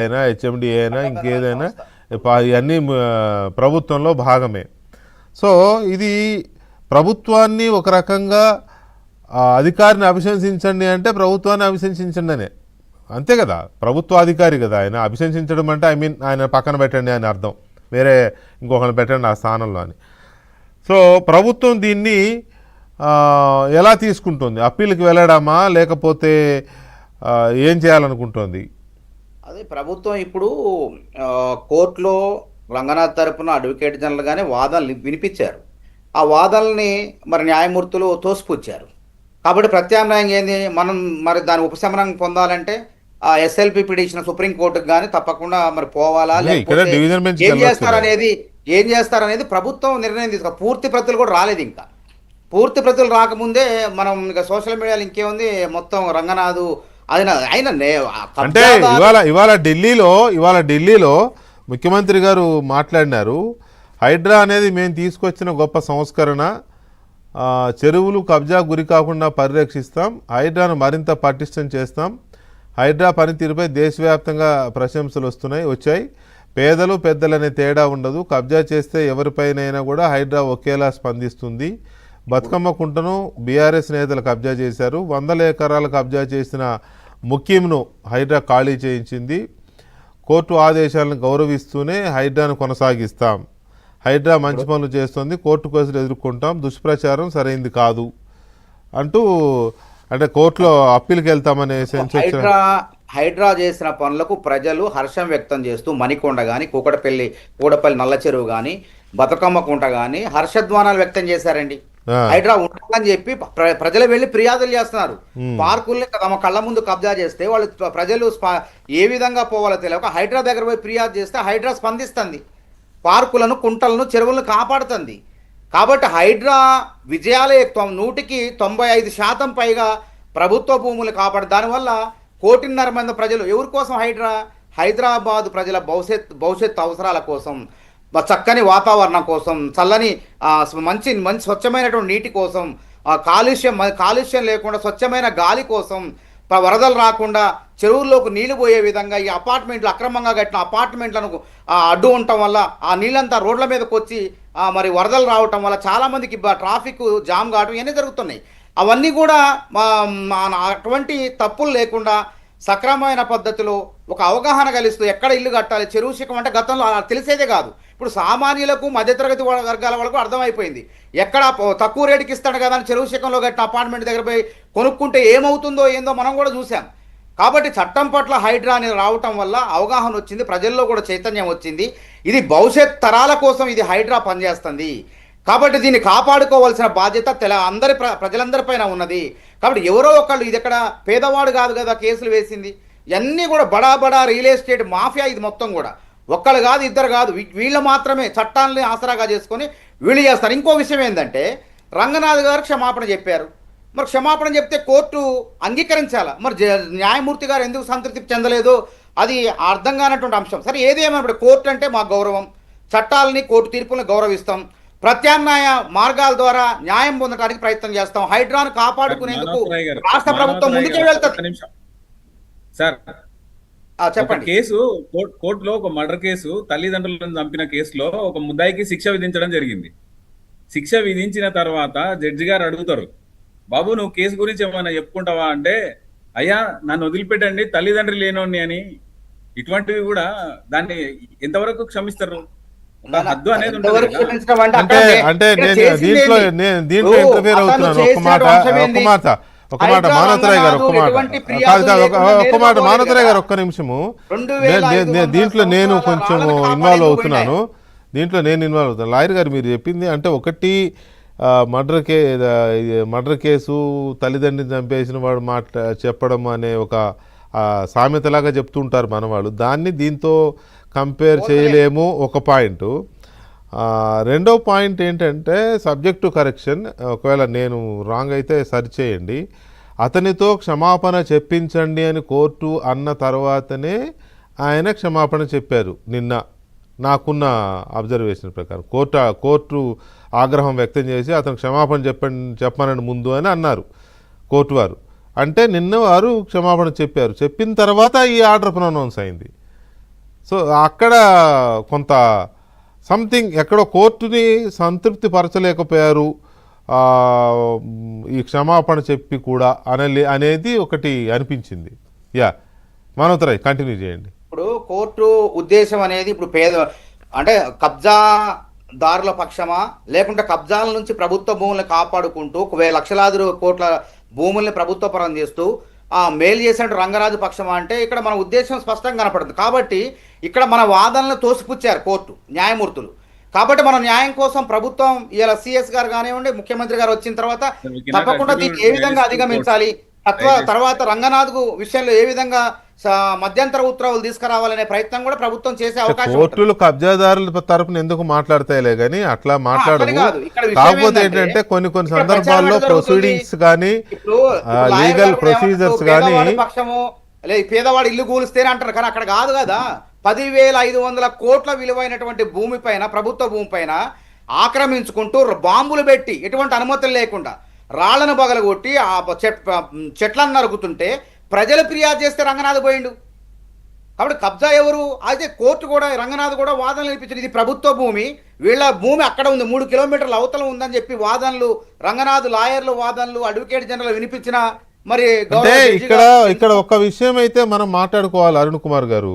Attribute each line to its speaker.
Speaker 1: అయినా హెచ్ఎండి అయినా ఇంకేదైనా ఇవన్నీ ప్రభుత్వంలో భాగమే. సో ఇది ప్రభుత్వాన్ని ఒక రకంగా అధికారిని అభిశంసించండి అంటే ప్రభుత్వాన్ని అభిశంసించండి అనే, అంతే కదా, ప్రభుత్వాధికారి కదా ఆయన. అభిశంసించడం అంటే ఆయన పక్కన పెట్టండి అని అర్థం, వేరే ఇంకొకరిని పెట్టండి ఆ స్థానంలో అని. సో ప్రభుత్వం దీన్ని ఎలా తీసుకుంటుంది? అప్పీల్కి వెళ్ళడమా లేకపోతే ఏం చేయాలనుకుంటుంది?
Speaker 2: అదే ప్రభుత్వం ఇప్పుడు కోర్టులో రంగనాథ్ తరపున అడ్వకేట్ జనరల్ గానే వాదనలు వినిపించారు. ఆ వాదనల్ని మరి న్యాయమూర్తులు తోసిపుచ్చారు. కాబట్టి ప్రత్యామ్నాయం ఏంది, మనం మరి దాని ఉపశమనం పొందాలంటే ఆ ఎస్ఎల్పి పిటిషన్ సుప్రీంకోర్టుకు కానీ తప్పకుండా మరి పోవాలా, లేకపోతే ఏం చేస్తారనేది ప్రభుత్వం నిర్ణయం తీసుకో. పూర్తి ప్రతులు కూడా రాలేదు, ఇంకా పూర్తి ప్రతులు రాకముందే మనం ఇక సోషల్ మీడియాలో ఇంకేముంది మొత్తం రంగనాథు
Speaker 1: అంటే ఇవాళ ఢిల్లీలో ముఖ్యమంత్రి గారు మాట్లాడినారు. హైడ్రా అనేది మేము తీసుకొచ్చిన గొప్ప సంస్కరణ, చెరువులు కబ్జా గురి కాకుండా పరిరక్షిస్తాం, హైడ్రాను మరింత పటిష్టం చేస్తాం, హైడ్రా పనితీరుపై దేశవ్యాప్తంగా ప్రశంసలు వచ్చాయి, పేదలు పెద్దలనే తేడా ఉండదు, కబ్జా చేస్తే ఎవరిపైనైనా కూడా హైడ్రా ఒకేలా స్పందిస్తుంది, బతుకమ్మ కుంటను బీఆర్ఎస్ నేతలు కబ్జా చేశారు, 100 ఎకరాలు కబ్జా చేసిన ముఖ్యంను హైడ్రా ఖాళీ చేయించింది, కోర్టు ఆదేశాలను గౌరవిస్తూనే హైడ్రాను కొనసాగిస్తాం, హైడ్రా మంచి పనులు చేస్తుంది, కోర్టు కేసులు ఎదుర్కొంటాం, దుష్ప్రచారం సరైంది కాదు అంటూ, అంటే కోర్టులో అప్పీల్కి వెళ్తామనే సెన్స్.
Speaker 2: హైడ్రా చేసిన పనులకు ప్రజలు హర్షం వ్యక్తం చేస్తూ మణికొండ కానీ కూకటపల్లి నల్ల చెరువు కానీ బతుకమ్మ కుంట కానీ హర్షధ్వానాలు వ్యక్తం చేశారండి. హైడ్రా ఉండాలని చెప్పి ప్రజలు వెళ్ళి ఫిర్యాదులు చేస్తున్నారు. పార్కుల్ని తమ కళ్ళ ముందు కబ్జా చేస్తే వాళ్ళు ప్రజలు ఏ విధంగా పోవాలో తెలియక హైడ్రా దగ్గర పోయి ఫిర్యాదు చేస్తే హైడ్రా స్పందిస్తుంది, పార్కులను కుంటలను చెరువులను కాపాడుతుంది. కాబట్టి హైడ్రా విజయాలే 195% పైగా ప్రభుత్వ భూములు కాపాడు. దానివల్ల 1.5 కోటి మంది ప్రజలు ఎవరి కోసం హైదరాబాద్ ప్రజల భవిష్యత్ అవసరాల కోసం, చక్కని వాతావరణం కోసం, చల్లని మంచి స్వచ్ఛమైనటువంటి నీటి కోసం, కాలుష్యం లేకుండా స్వచ్ఛమైన గాలి కోసం, వరదలు రాకుండా చెరువుల్లోకి నీళ్లు పోయే విధంగా ఈ అపార్ట్మెంట్లు అక్రమంగా కట్టిన అపార్ట్మెంట్లను అడ్డు ఉండటం వల్ల ఆ నీళ్ళంతా రోడ్ల మీదకి వచ్చి మరి వరదలు రావటం వల్ల చాలామందికి ట్రాఫిక్ జామ్ కావడం ఇవన్నీ జరుగుతున్నాయి. అవన్నీ కూడా అటువంటి తప్పులు లేకుండా సక్రమమైన పద్ధతిలో ఒక అవగాహన కలిస్తూ ఎక్కడ ఇల్లు కట్టాలి, చెరువు శిఖం అంటే గతంలో తెలిసేదే కాదు, ఇప్పుడు సామాన్యులకు మధ్యతరగతి వర్గాల వాళ్ళకు అర్థమైపోయింది. ఎక్కడ తక్కువ రేటుకి ఇస్తాడు కదా అని చెరువు శిఖంలో కట్టిన అపార్ట్మెంట్ దగ్గర పోయి కొనుక్కుంటే ఏమవుతుందో ఏందో మనం కూడా చూసాం. కాబట్టి చట్టం పట్ల హైడ్రా అనేది రావటం వల్ల అవగాహన వచ్చింది, ప్రజల్లో కూడా చైతన్యం వచ్చింది. ఇది భవిష్యత్ తరాల కోసం ఇది హైడ్రా పనిచేస్తుంది. కాబట్టి దీన్ని కాపాడుకోవాల్సిన బాధ్యత ప్రజలందరిపైన ఉన్నది. కాబట్టి ఎవరో ఒకళ్ళు, ఇది ఎక్కడ పేదవాడు కాదు కదా కేసులు వేసింది, ఇవన్నీ కూడా బడా రియల్ ఎస్టేట్ మాఫియా, ఇది మొత్తం కూడా ఒక్కళ్ళు కాదు, ఇద్దరు కాదు, వీళ్ళు మాత్రమే చట్టాలని ఆసరాగా చేసుకొని వీళ్ళు చేస్తారు. ఇంకో విషయం ఏంటంటే రంగనాథ్ గారు క్షమాపణ చెప్పారు. మరి క్షమాపణ చెప్తే కోర్టు అంగీకరించాలా, మరి న్యాయమూర్తి గారు ఎందుకు సంతృప్తి చెందలేదు, అది అర్థం కానటువంటి అంశం. సరే ఏదేమన్నప్పుడు కోర్టు అంటే మా గౌరవం, చట్టాలని కోర్టు తీర్పులను గౌరవిస్తాం, ప్రత్యామ్నాయ మార్గాల ద్వారా న్యాయం పొందడానికి ప్రయత్నం చేస్తాం, హైడ్రాను కాపాడుకునేందుకు రాష్ట్ర ప్రభుత్వం ముందుకే వెళ్తుంది.
Speaker 3: సార్
Speaker 2: చెప్పండి.
Speaker 3: కేసు కోర్టులో ఒక మర్డర్ కేసు, తల్లిదండ్రులను చంపిన కేసులో ఒక ముద్దాయికి శిక్ష విధించడం జరిగింది. శిక్ష విధించిన తర్వాత జడ్జి గారు అడుగుతారు, బాబు నువ్వు కేసు గురించి ఏమైనా చెప్పుకుంటావా అంటే, అయ్యా నన్ను వదిలిపెట్టండి తల్లిదండ్రి లేనోని అని. ఇటువంటివి కూడా దాన్ని ఎంతవరకు క్షమిస్తారు? హద్దు అనేది
Speaker 1: అంటే దీంట్లో ఇంటర్ఫియర్ అవుతున్నాను. ఒక మాట మానవతరాయ్ గారు, మానవతరాయ్ గారు ఒక్క నిమిషము. దీంట్లో నేను కొంచెం ఇన్వాల్వ్ అవుతున్నాను. లాయర్ గారు మీరు చెప్పింది అంటే ఒకటి మర్డర్ కేసు, తల్లిదండ్రిని చంపేసిన వాడు చెప్పడం అనే ఒక సామెతలాగా చెప్తుంటారు మనవాళ్ళు, దాన్ని దీంతో కంపేర్ చేయలేము ఒక పాయింట్. రెండో పాయింట్ ఏంటంటే సబ్జెక్టు కరెక్షన్. ఒకవేళ నేను రాంగ్ అయితే సరిచేయండి. అతనితో క్షమాపణ చెప్పించండి అని కోర్టు అన్న తర్వాతనే ఆయన క్షమాపణ చెప్పారు నిన్న, నాకున్న అబ్జర్వేషన్ ప్రకారం. కోర్టు ఆగ్రహం వ్యక్తం చేసి అతను క్షమాపణ చెప్పమని ముందు అని అన్నారు కోర్టు వారు. అంటే నిన్న వారు క్షమాపణ చెప్పారు, చెప్పిన తర్వాత ఈ ఆర్డర్ ప్రొనౌన్స్ అయింది. సో అక్కడ కొంత సంథింగ్ ఎక్కడో కోర్టుని సంతృప్తి పరచలేకపోయారు, ఈ క్షమాపణ చెప్పి కూడా అనేది ఒకటి అనిపించింది. యా మనోతరాయ్ కంటిన్యూ చేయండి.
Speaker 2: ఇప్పుడు కోర్టు ఉద్దేశం అనేది ఇప్పుడు అంటే కబ్జాదారుల పక్షమా, లేకుంటే కబ్జాల నుంచి ప్రభుత్వ భూములను కాపాడుకుంటూ లక్షలాది కోట్ల భూముల్ని ప్రభుత్వ పరం చేస్తూ మేలు చేసినట్టు రంగరాజు పక్షమా అంటే ఇక్కడ మన ఉద్దేశం స్పష్టంగా కనపడుతుంది. కాబట్టి ఇక్కడ మన వాదనలు తోసిపుచ్చారు కోర్టు న్యాయమూర్తులు. కాబట్టి మనం న్యాయం కోసం ప్రభుత్వం ఇలా సిఎస్ గారు కానివ్వండి, ముఖ్యమంత్రి గారు వచ్చిన తర్వాత తప్పకుండా దీన్ని ఏ విధంగా అధిగమించాలి, తర్వాత రంగనాథ్ విషయంలో ఏ విధంగా మధ్యంతర ఉత్తర్వులు తీసుకురావాలనే ప్రయత్నం కూడా ప్రభుత్వం చేసే అవకాశం.
Speaker 1: కోర్టులు కబ్జాదారుల తరపున ఎందుకు మాట్లాడతాయిలే కానీ అట్లా మాట్లాడదు. కాకపోతే ఏంటంటే కొన్ని సందర్భాల్లో ప్రొసీడింగ్స్ కానీ లీగల్ ప్రొసీజర్స్ కానీ
Speaker 2: పక్షము పేదవాడు ఇల్లు కూలిస్తేనే అంటారు, కానీ అక్కడ కాదు కదా. 10,500 కోట్ల విలువైనటువంటి భూమి పైన, ప్రభుత్వ భూమి పైన ఆక్రమించుకుంటూ బాంబులు పెట్టి ఎటువంటి అనుమతులు లేకుండా రాళ్లను బగలగొట్టి ఆ చెట్లను నరుకుతుంటే ప్రజలు ఫిర్యాదు చేస్తే రంగనాథ్ పోయిండు. కాబట్టి కబ్జా ఎవరు? అయితే కోర్టు కూడా రంగనాథ్ కూడా వాదనలు వినిపించింది, ఇది ప్రభుత్వ భూమి, వీళ్ళ భూమి అక్కడ ఉంది, 3 కిలోమీటర్ల అవతల ఉందని చెప్పి వాదనలు రంగనాథ్ లాయర్లు వాదనలు అడ్వకేట్ జనరల్ వినిపించిన మరి
Speaker 1: ఇక్కడ ఒక విషయం అయితే మనం మాట్లాడుకోవాలి అరుణ్ కుమార్ గారు.